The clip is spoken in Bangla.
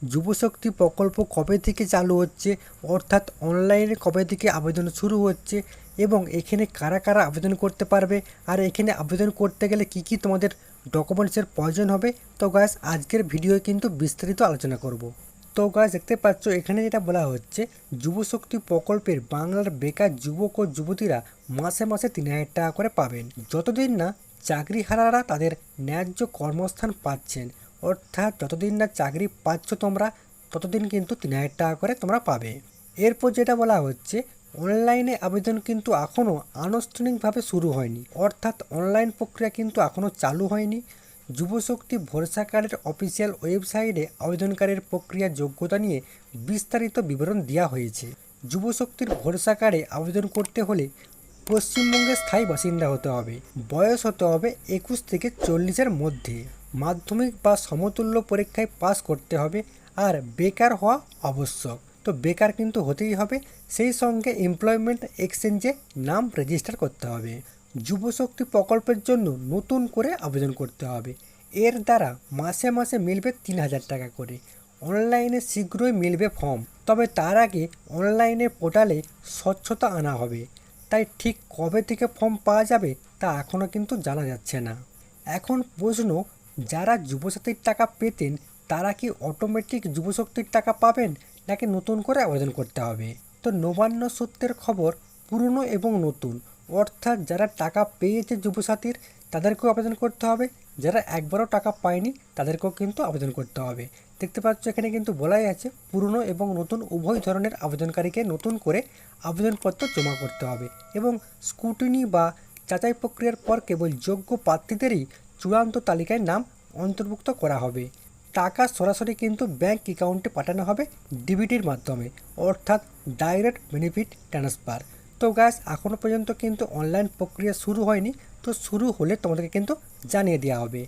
যুবশক্তি প্রকল্প কবে থেকে চালু হচ্ছে, অর্থাৎ অনলাইনে কবে থেকে আবেদন শুরু হচ্ছে এবং এখানে কারা কারা আবেদন করতে পারবে, আর এখানে আবেদন করতে গেলে কি কি তোমাদের ডকুমেন্টসের প্রয়োজন হবে। তো গাইস আজকের ভিডিওয়ে কিন্তু বিস্তারিত আলোচনা করব। তো গাইস দেখতে পাচ্ছ এখানে যেটা বলা হচ্ছে, যুবশক্তি প্রকল্পের বাংলার বেকার যুবক ও যুবতীরা মাসে মাসে 3,000 টাকা করে পাবেন, যতদিন না চাকরিহারারা তাদের ন্যায্য কর্মস্থান পাচ্ছেন। অর্থাৎ যতদিন না চাকরি পাচ্ছ তোমরা, ততদিন কিন্তু 3,000 টাকা করে তোমরা পাবে। এরপর যেটা বলা হচ্ছে, অনলাইনে আবেদন কিন্তু এখনও আনুষ্ঠানিকভাবে শুরু হয়নি, অর্থাৎ অনলাইন প্রক্রিয়া কিন্তু এখনও চালু হয়নি। যুবশক্তি ভরসা কার্ডের অফিসিয়াল ওয়েবসাইটে আবেদনকারীর প্রক্রিয়া যোগ্যতা নিয়ে বিস্তারিত বিবরণ দেওয়া হয়েছে। যুবশক্তির ভরসা কার্ডে আবেদন করতে হলে পশ্চিমবঙ্গের স্থায়ী বাসিন্দা হতে হবে, বয়স হতে হবে 21 থেকে 40-এর মধ্যে, মাধ্যমিক বা সমতুল্য পরীক্ষায় পাস করতে হবে, আর বেকার হওয়া আবশ্যক। তো বেকার কিন্তু হতেই হবে, সেই সঙ্গে এমপ্লয়মেন্ট এক্সচেঞ্জে নাম রেজিস্টার করতে হবে। যুবশক্তি প্রকল্পের জন্য নতুন করে আবেদন করতে হবে। এর দ্বারা মাসে মাসে মিলবে 3,000 টাকা করে। অনলাইনে শীঘ্রই মিলবে ফর্ম, তবে তার আগে অনলাইনে পোর্টালে স্বচ্ছতা আনা হবে। তাই ঠিক কবে থেকে ফর্ম পাওয়া যাবে তা এখনও কিন্তু জানা যাচ্ছে না। এখন প্রশ্ন, যারা যুবশক্তির টাকা পেতেন তারা কি অটোমেটিক যুবশক্তির টাকা পাবেন, নাকি নতুন করে আবেদন করতে হবে? তো নবান্ন সূত্রের খবর, পুরনো এবং নতুন, অর্থাৎ যারা টাকা পেয়েছে যুবসাথীর তাদেরকেও আবেদন করতে হবে, যারা একবারও টাকা পায়নি তাদেরকেও কিন্তু আবেদন করতে হবে। দেখতে পাচ্ছ এখানে কিন্তু বলাই আছে, পুরনো এবং নতুন উভয় ধরনের আবেদনকারীকে নতুন করে আবেদনপত্র জমা করতে হবে এবং স্ক্রুটিনি বা যাচাই প্রক্রিয়ার পর কেবল যোগ্য প্রার্থীদেরই চূড়ান্ত তালিকায় নাম অন্তর্ভুক্ত করা হবে। টাকা সরাসরি কিন্তু ব্যাংক অ্যাকাউন্টে পাঠানো হবে ডিবিটির মাধ্যমে, অর্থাৎ ডাইরেক্ট বেনিফিট ট্রান্সফার। তো গ্যাস এখনও পর্যন্ত কিন্তু অনলাইন প্রক্রিয়া শুরু হয়নি, তো শুরু হলে তোমাদেরকে কিন্তু জানিয়ে দেওয়া হবে।